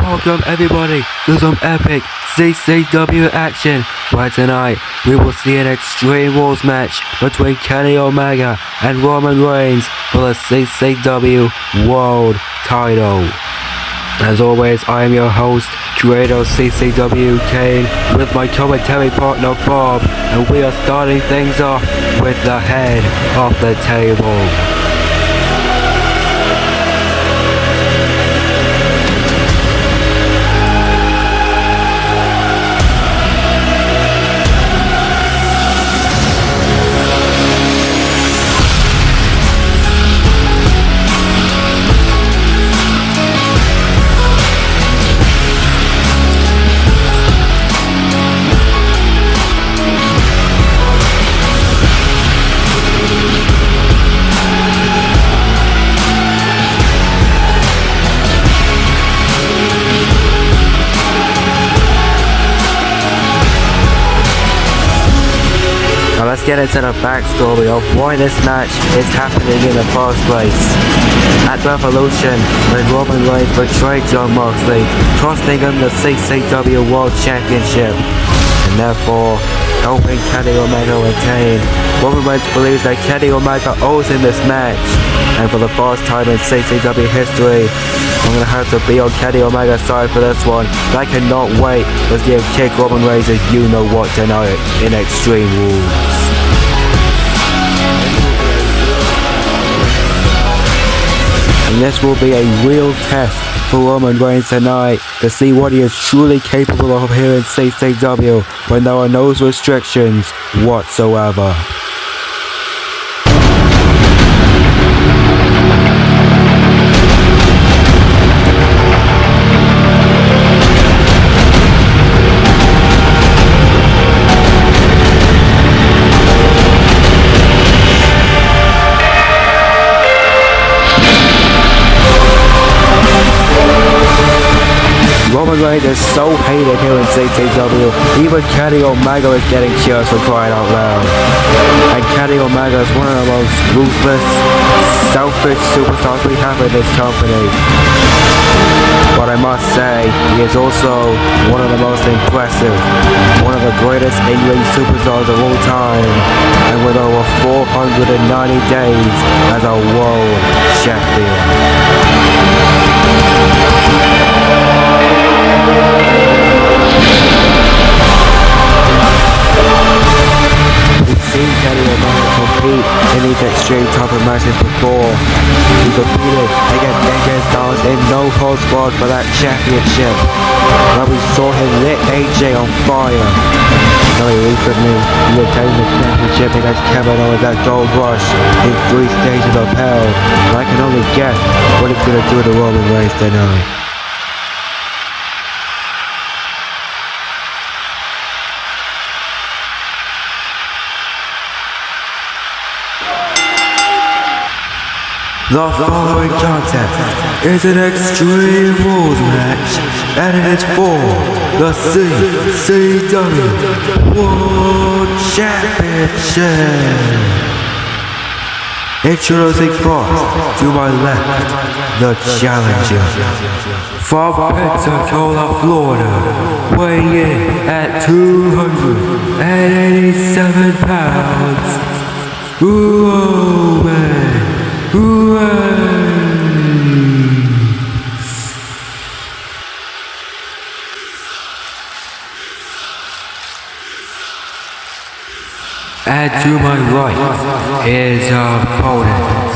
Welcome everybody to some epic CCW action, where tonight we will see an Extreme Rules match between Kenny Omega and Roman Reigns for the CCW World Title. As always, I am your host, creator of CCW, Kane, with my commentary partner Bob, and we are starting things off with the head of the table. Now let's get into the backstory of why this match is happening in the first place. At Revolution, when Roman Reigns betrayed John Moxley, costing him the CCW World Championship, and therefore helping Kenny Omega retain, Roman Reigns believes that Kenny Omega owes him this match, and for the first time in CCW history, I'm gonna have to be on Kenny Omega's side for this one. I cannot wait to see him kick Roman Reigns' you-know-what tonight in Extreme Rules. And this will be a real test for Roman Reigns tonight to see what he is truly capable of here in CCW when there are no restrictions whatsoever. Roman Reigns is so hated here in CCW, even Kenny Omega is getting cheers for crying out loud. And Kenny Omega is one of the most ruthless, selfish superstars we have in this company. But I must say, he is also one of the most impressive, one of the greatest in-ring superstars of all time, and with over 490 days as a world champion. We've seen Kenny Omega compete in these extreme type of matches before. He competed against AJ in no holds barred for that championship, where we saw him lit AJ on fire. Very recently, he obtained the championship against Kevin Owens at Gold Rush in 3 stages of hell, and I can only guess what he's gonna do to Roman Reigns tonight. The following contest is an Extreme Rules match, and it is for the CCW World Championship. Introducing first, to my left, the challenger. From Pensacola, Florida, weighing in at 287 pounds, Roman And to my right, his opponent.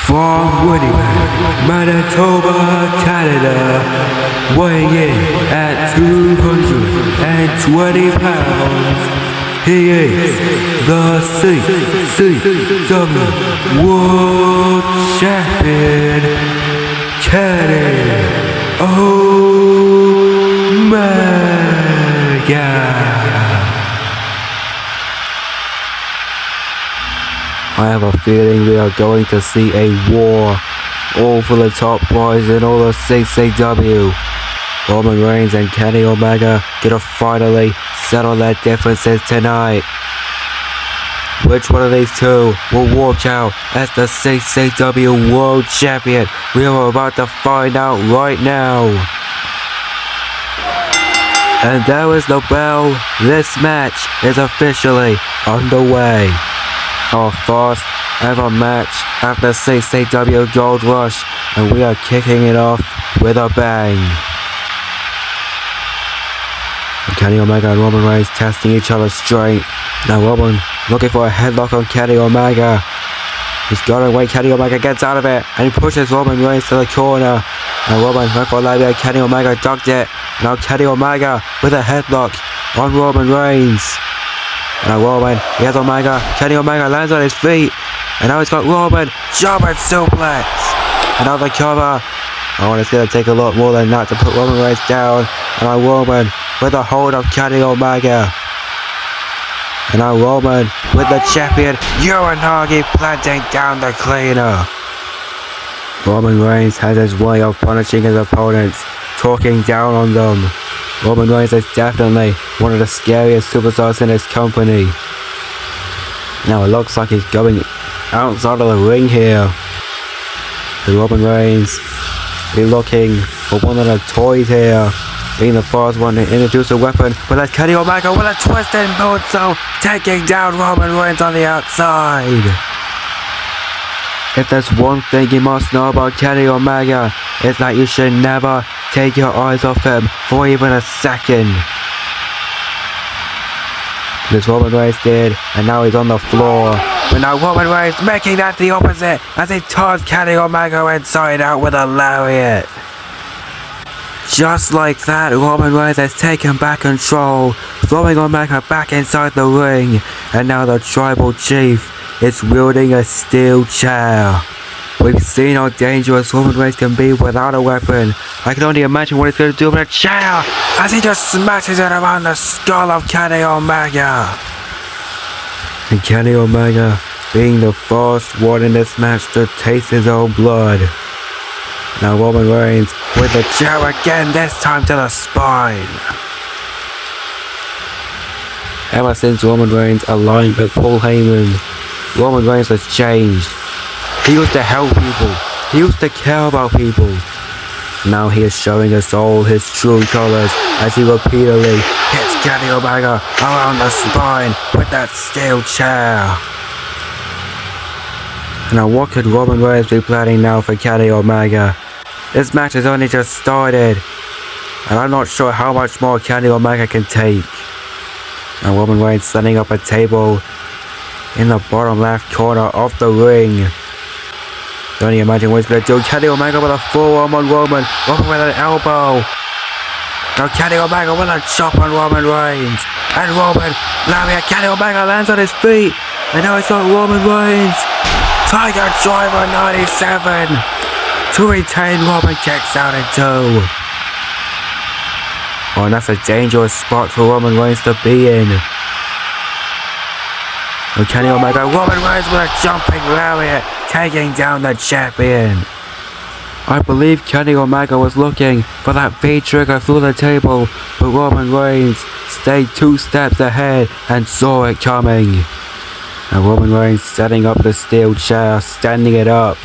From Winnipeg, Manitoba, Canada, weighing in at 220 pounds, he is the CCW World Champion, Kenny Omega. I have a feeling we are going to see a war all for the top boys in all of CCW. Roman Reigns and Kenny Omega gonna finally settle their differences tonight. which one of these two will walk out as the CCW World Champion? We are about to find out right now. And there is the bell. This match is officially underway. Our first ever match at the CCW Gold Rush, and we are kicking it off with a bang. And Kenny Omega and Roman Reigns testing each other's strength. Now Roman looking for a headlock on Kenny Omega. He's got it away. Kenny Omega gets out of it and he pushes Roman Reigns to the corner. And Roman went for a labia. Kenny Omega ducked it. Now Kenny Omega with a headlock on Roman Reigns. And now Roman, he has Omega. Kenny Omega lands on his feet. And now he's got Roman. German suplex. Another cover. Oh, and it's going to take a lot more than that to put Roman Reigns down. And now Roman with a hold of Kenny Omega. And now Roman with the champion Uranagi planting down the cleaner. Roman Reigns has his way of punishing his opponents, talking down on them. Roman Reigns is definitely one of the scariest superstars in his company. Now it looks like he's going outside of the ring here. And Roman Reigns be looking for one of the toys here, being the first one to introduce a weapon, but that's Kenny Omega with a twisted moonsault, taking down Roman Reigns on the outside. If there's one thing you must know about Kenny Omega, it's that you should never take your eyes off him for even a second. This Roman Reigns did, and now he's on the floor. But now Roman Reigns making that the opposite as he turns Kenny Omega inside out with a lariat. Just like that, Roman Reigns has taken back control, throwing Omega back inside the ring, and now the Tribal Chief is wielding a steel chair. We've seen how dangerous Roman Reigns can be without a weapon. I can only imagine what he's going to do with a chair as he just smashes it around the skull of Kenny Omega. And Kenny Omega being the first one in this match to taste his own blood. Now Roman Reigns with the chair again, this time to the spine. Ever since Roman Reigns aligned with Paul Heyman, Roman Reigns has changed. He used to help people. He used to care about people. Now he is showing us all his true colors as he repeatedly hits Kenny Omega around the spine with that steel chair. Now what could Roman Reigns be planning now for Kenny Omega? This match has only just started, and I'm not sure how much more Kenny Omega can take. Now Roman Reigns setting up a table in the bottom left corner of the ring. Don't you imagine what he's going to do? Kenny Omega with a forearm on Roman. Roman with an elbow. Now Kenny Omega with a chop on Roman Reigns. And Roman, lariat. Kenny Omega lands on his feet. And now it's got Roman Reigns. Tiger Driver 97. To retain, Roman kicks out in 2. Oh, and that's a dangerous spot for Roman Reigns to be in. And Kenny Omega, Roman Reigns with a jumping lariat, taking down the champion. I believe Kenny Omega was looking for that V-trigger through the table, but Roman Reigns stayed 2 steps ahead and saw it coming. And Roman Reigns setting up the steel chair, standing it up.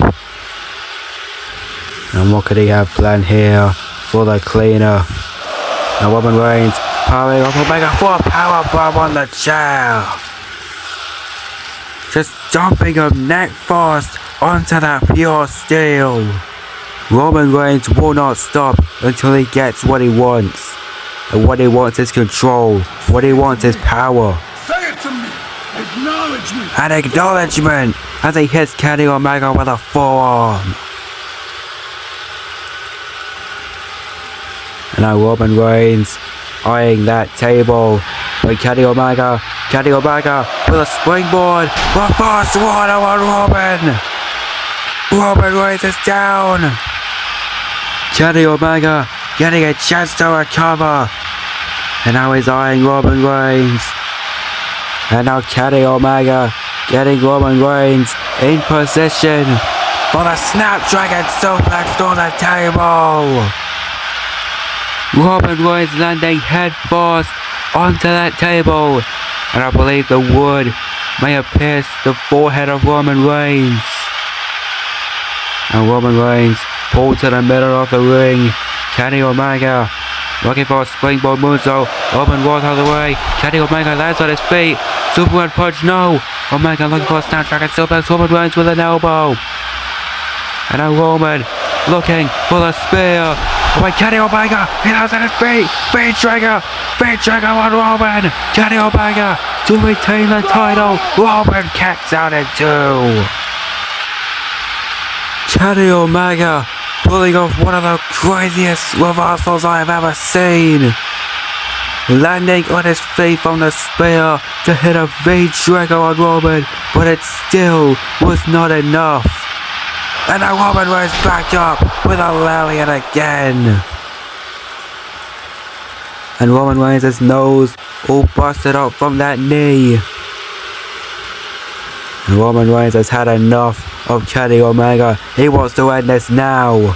And what could he have planned here for the cleaner? Now Roman Reigns powering up Omega for a powerbomb on the chair. Just dumping him neck first onto that pure steel. Roman Reigns will not stop until he gets what he wants. And what he wants is control. What he wants is power. Say it to me. Acknowledge me. An acknowledgement as he hits Kenny Omega with a forearm. And now Roman Reigns eyeing that table. But Kenny Omega with a springboard. Reverse water on Roman. Roman Reigns is down. Kenny Omega getting a chance to recover. And now he's eyeing Roman Reigns. And now Kenny Omega getting Roman Reigns in position for the Snapdragon suplex on the table. Roman Reigns landing head first onto that table. And I believe the wood may have pierced the forehead of Roman Reigns. And Roman Reigns pulled to the middle of the ring. Kenny Omega looking for a springboard moonsault. Roman rolls out of the way. Kenny Omega lands on his feet. Superman punch, no. Omega looking for a snapdragon suplex. Roman Reigns with an elbow. And now Roman looking for the spear. Oh my, Kenny Omega, he lands on his feet. Feet trigger on Roman. Kenny Omega to retain the title. Roman kicks out in 2. Kenny Omega pulling off one of the craziest reversals I have ever seen. Landing on his feet from the spear to hit a V-trigger on Roman, but it still was not enough. And now Roman Reigns back up with a lariat again. And Roman Reigns' nose all busted up from that knee. And Roman Reigns has had enough of Kenny Omega. He wants to end this now.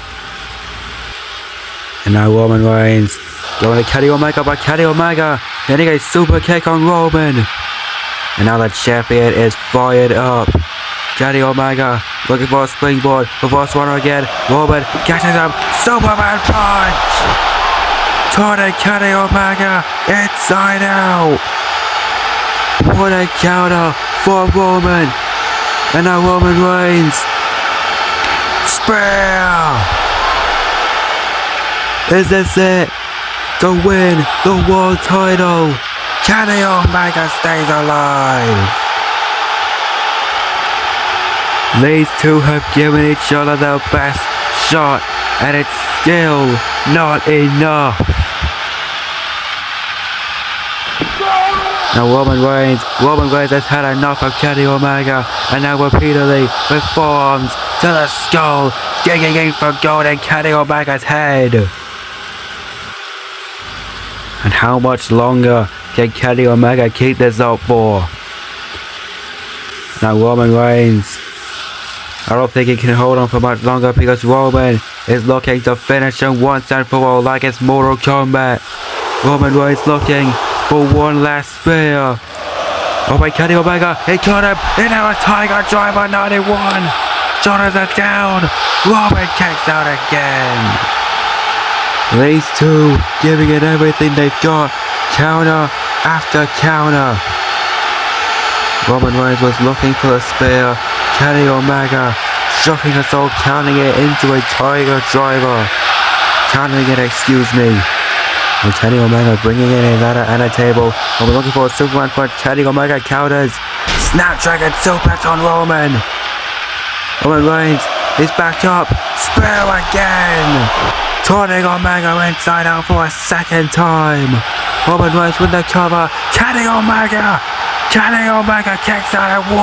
And now Roman Reigns going to Kenny Omega, but Kenny Omega hitting a super kick on Roman. And now the champion is fired up. Kenny Omega looking for a springboard. Reverse runner again. Roman catches him. Superman punch! Turning Kenny Omega inside out. What a counter for Roman. And now Roman Reigns. Spear! Is this it? To win the world title. Kenny Omega stays alive. These two have given each other their best shot, and it's still not enough. Now Roman Reigns has had enough of Kenny Omega, and now repeatedly with forearms to the skull, digging in for gold in Kenny Omega's head. And how much longer can Kenny Omega keep this up for? Now Roman Reigns, I don't think he can hold on for much longer because Roman is looking to finish him once and for all like it's Mortal Kombat. Roman Reigns looking for one last spear. Oh my, Kenny Omega, he caught him in a Tiger Driver 91. Shoulders are down. Roman kicks out again. These two giving it everything they've got. Counter after counter. Roman Reigns was looking for a spear. Kenny Omega shocking us all, counting it into a Tiger Driver. Countering it, excuse me. And Kenny Omega bringing in a ladder and a table. And we're looking for a Superman punch. Kenny Omega counters. Snapdragon suplex on Roman. Roman Reigns is back up. Spear again. Turning Omega inside out for a second time. Roman Reigns with the cover. Kenny Omega kicks out at 1.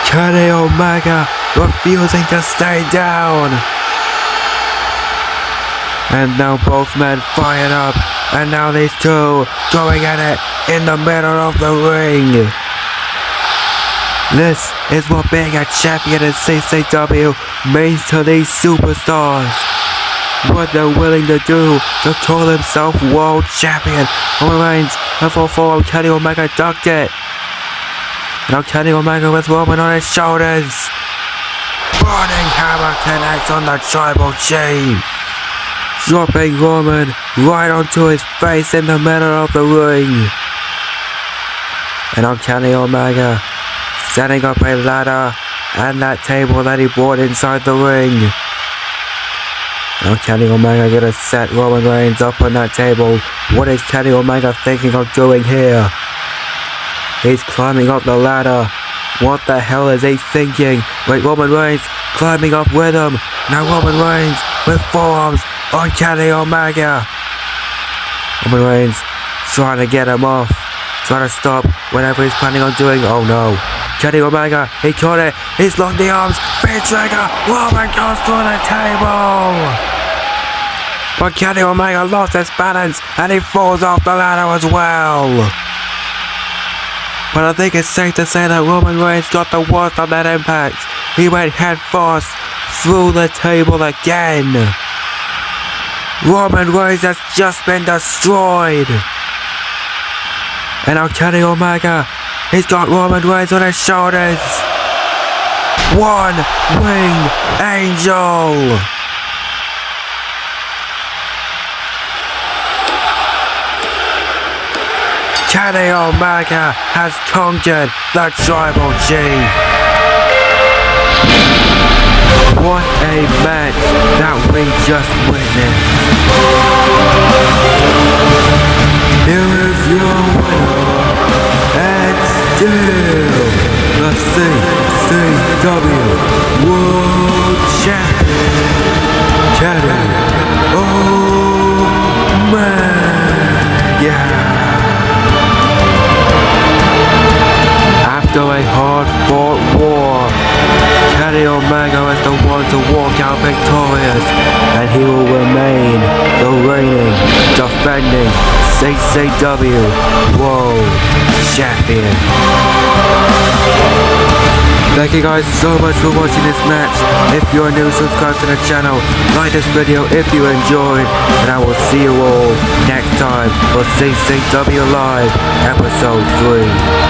Kenny Omega refusing to stay down. And now both men fired up. And now these two going at it in the middle of the ring. This is what being a champion in CCW means to these superstars. What they're willing to do to call himself world champion. Roman Reigns, a 4-4, Kenny Omega ducked it. Now Kenny Omega with Roman on his shoulders. Burning hammer connects on the tribal chief. Dropping Roman right onto his face in the middle of the ring. And now Kenny Omega setting up a ladder and that table that he brought inside the ring. Now Kenny Omega gonna set Roman Reigns up on that table. What is Kenny Omega thinking of doing here? He's climbing up the ladder. What the hell is he thinking? Wait, Roman Reigns climbing up with him. Now Roman Reigns with forearms on Kenny Omega. Roman Reigns trying to get him off. Trying to stop whatever he's planning on doing. Oh no. Kenny Omega, he caught it. He's locked the arms. Big trigger. Roman goes through the table. But Kenny Omega lost his balance and he falls off the ladder as well. But I think it's safe to say that Roman Reigns got the worst of that impact. He went head first through the table again. Roman Reigns has just been destroyed. And now Kenny Omega He's got Roman Reigns on his shoulders. One winged angel. Kenny Omega has conquered the Tribal Chief. What a match that we just witnessed. Here is your winner, and still the CCW World Champion, Kenny Omega. After a hard-fought war, Kenny Omega is the one to walk out victorious, and he will remain the reigning, defending CCW World Champion. Thank you guys so much for watching this match. If you're new, subscribe to the channel, like this video if you enjoyed, and I will see you all next time for CCW Live Episode 3.